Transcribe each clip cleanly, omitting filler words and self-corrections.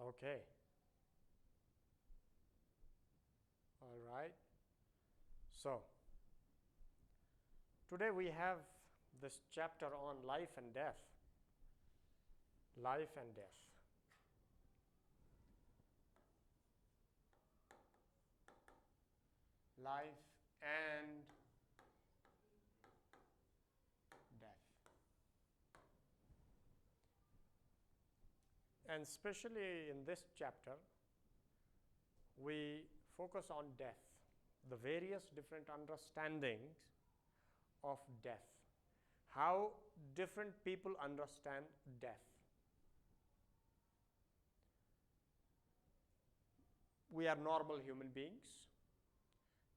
Okay. All right. So, today we have this chapter on life and death. Life and death. Life and death. And especially in this chapter, we focus on death, the various different understandings of death, how different people understand death. We are normal human beings.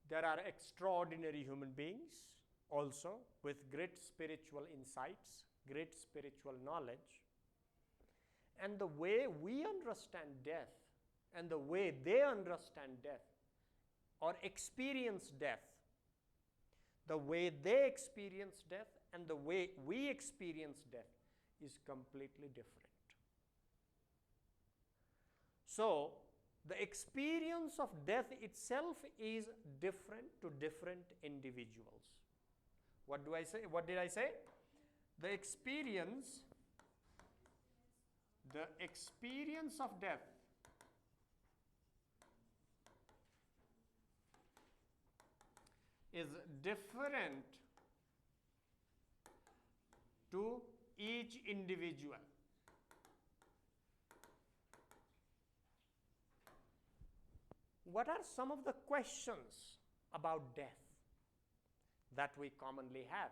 There are extraordinary human beings also with great spiritual insights, great spiritual knowledge. And the way we understand death and the way they understand death or experience death, the way they experience death and the way we experience death is completely different. So, the experience of death itself is different to different individuals. What do I say? What did I say? The experience of death is different to each individual. What are some of the questions about death that we commonly have?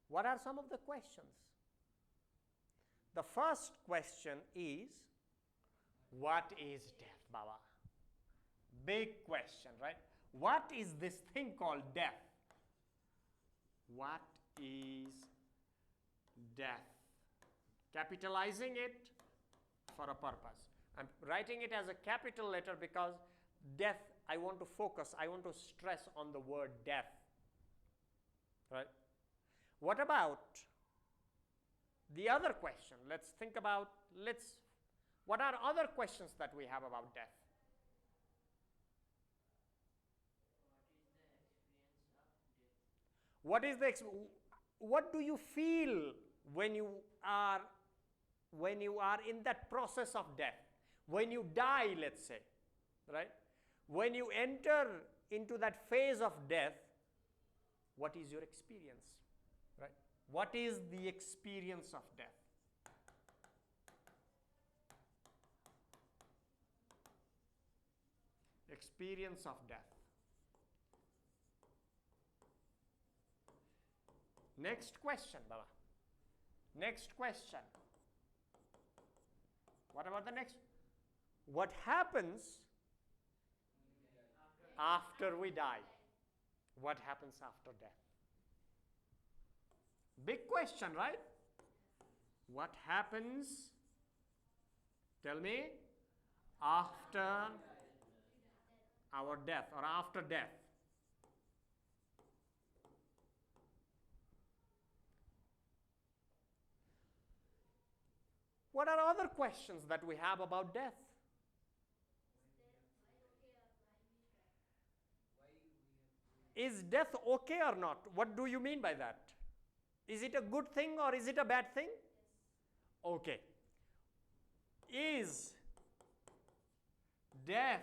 What are some of the questions? The first question is, what is death, Baba? Big question, right? What is this thing called death? What is death? Capitalizing it for a purpose. I'm writing it as a capital letter because death, I want to focus, I want to stress on the word death. Right? What about the other question? Let's think about, what are other questions that we have about death? What is the what do you feel when you are in that process of death? When you die, let's say, right? When you enter into that phase of death, what is your experience, right? What is the experience of death? Experience of death. Next question, Baba. Next question. What about the next? What happens after we die? What happens after death? Big question, right? What happens, tell me, after our death or after death? What are other questions that we have about death? Is death okay or not? What do you mean by that? Is it a good thing or is it a bad thing? Okay. Is death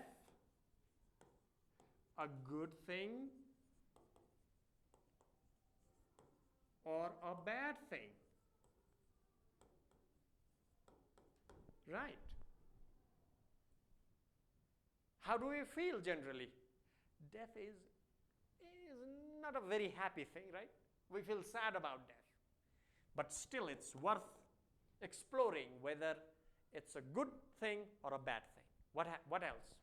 a good thing or a bad thing? Right. How do we feel generally? Death is not a very happy thing, right? We feel sad about death. But still, it's worth exploring whether it's a good thing or a bad thing. What else?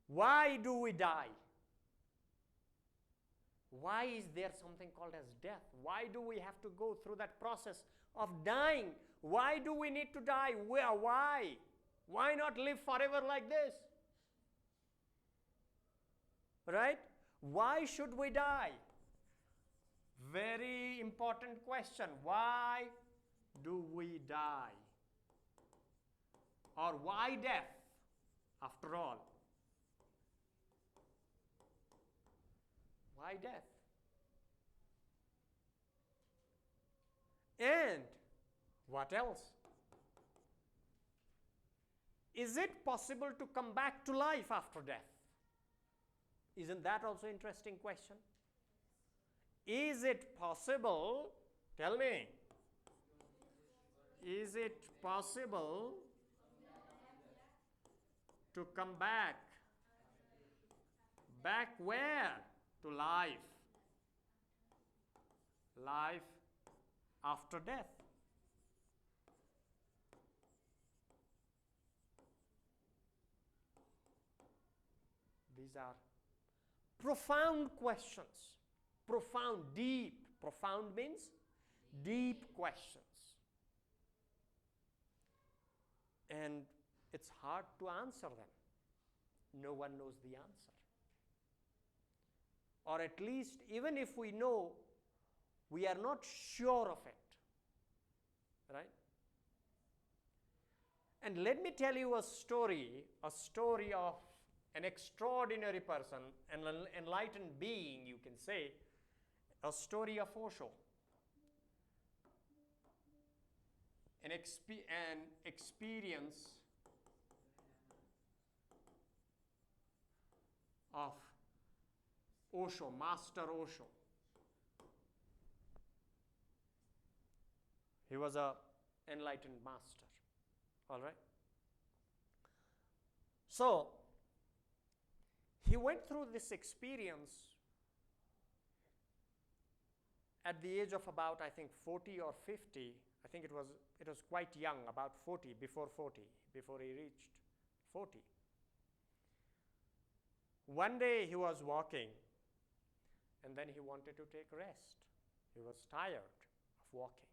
Why do we die? Why is there something called as death? Why do we have to go through that process of dying? Why do we need to die? Why? Why not live forever like this? Right? Why should we die? Very important question. Why do we die? Or why death, after all? Why death? And what else? Is it possible to come back to life after death? Isn't that also an interesting question? Is it possible, tell me, is it possible to come back? Back where? To life. Life after death. These are profound questions. Profound, deep. Profound means deep questions. And it's hard to answer them. No one knows the answer. Or at least, even if we know, we are not sure of it. Right? And let me tell you a story of an extraordinary person, an enlightened being, you can say, a story of Osho. An experience of Osho, Master Osho. He was an enlightened master. All right? So, he went through this experience at the age of about, I think, 40 or 50. I think it was quite young, about 40, before he reached 40. One day he was walking, and then he wanted to take rest. He was tired of walking.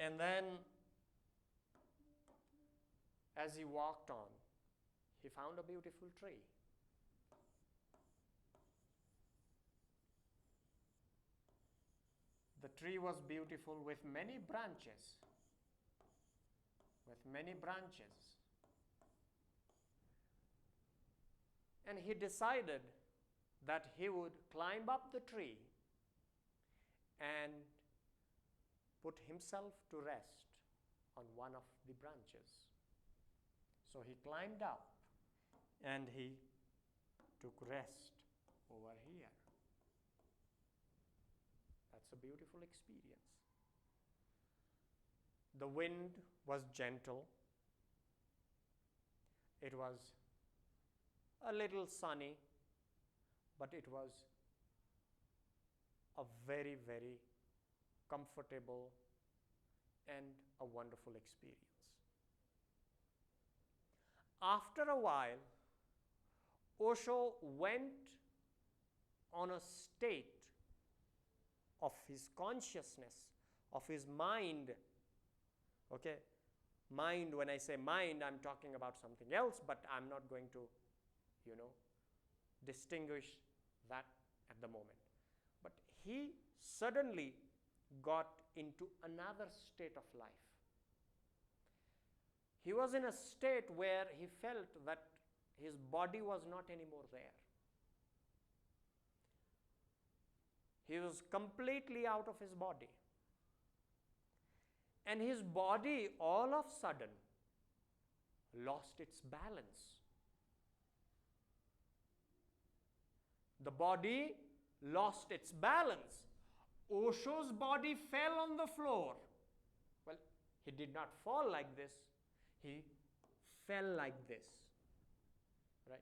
And then, as he walked on, he found a beautiful tree. The tree was beautiful with many branches. And he decided that he would climb up the tree and put himself to rest on one of the branches. So he climbed up and he took rest over here. That's a beautiful experience. The wind was gentle. It was a little sunny, but it was a very, very comfortable and a wonderful experience. After a while, Osho went on a state of his consciousness, of his mind. Okay? Mind, when I say mind, I'm talking about something else, but I'm not going to, distinguish that at the moment. But he suddenly got into another state of life. He was in a state where he felt that his body was not anymore there. He was completely out of his body. And his body all of a sudden lost its balance. The body lost its balance. Osho's body fell on the floor. Well, he did not fall like this. He fell like this. Right?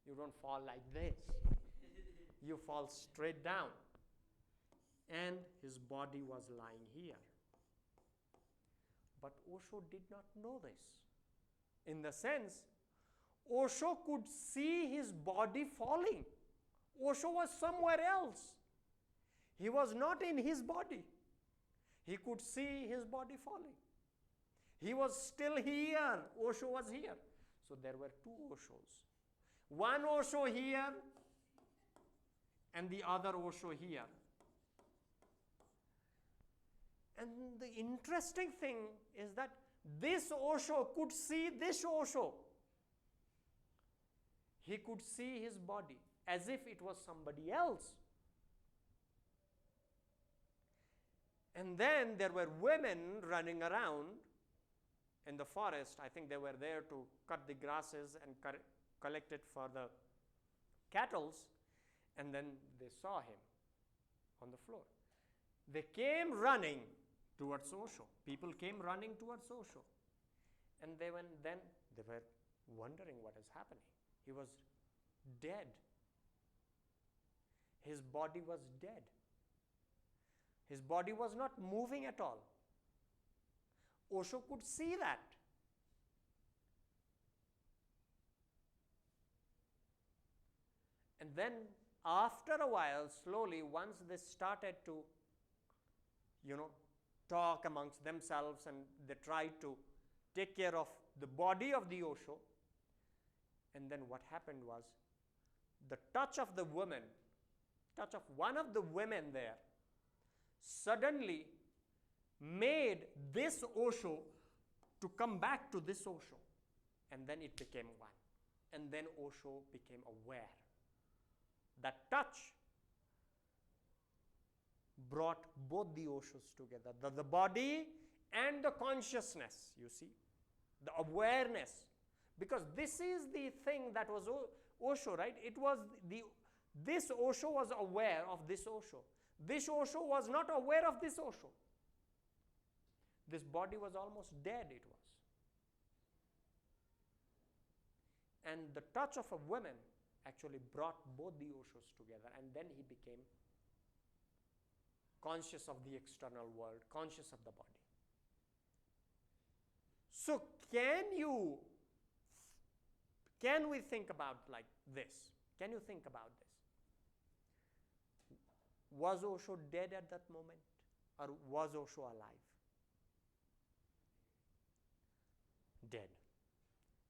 You don't fall like this. You fall straight down. And his body was lying here. But Osho did not know this. In the sense, Osho could see his body falling. Osho was somewhere else. He was not in his body. He could see his body falling. He was still here. Osho was here. So there were two Oshos. One Osho here and the other Osho here. And the interesting thing is that this Osho could see this Osho. He could see his body as if it was somebody else. And then there were women running around in the forest. I think they were there to cut the grasses and collect it for the cattle. And then they saw him on the floor. They came running towards Osho. People came running towards Osho. And then they were wondering what is happening. He was dead. His body was dead. His body was not moving at all. Osho could see that. And then after a while, slowly, once they started to, talk amongst themselves and they tried to take care of the body of the Osho, and then what happened was the touch of one of the women there suddenly made this Osho to come back to this Osho. And then it became one. And then Osho became aware. That touch brought both the Oshos together. The body and the consciousness, you see. The awareness. Because this is the thing that was Osho, right? It was this Osho was aware of this Osho. This Osho was not aware of this Osho. This body was almost dead, it was. And the touch of a woman actually brought both the Oshos together, and then he became conscious of the external world, conscious of the body. So can we think about like this? Can you think about this? Was Osho dead at that moment, or was Osho alive? Dead.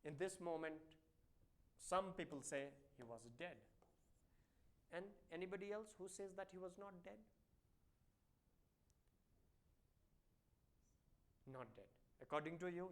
In this moment, some people say he was dead. And anybody else who says that he was not dead? Not dead. According to you,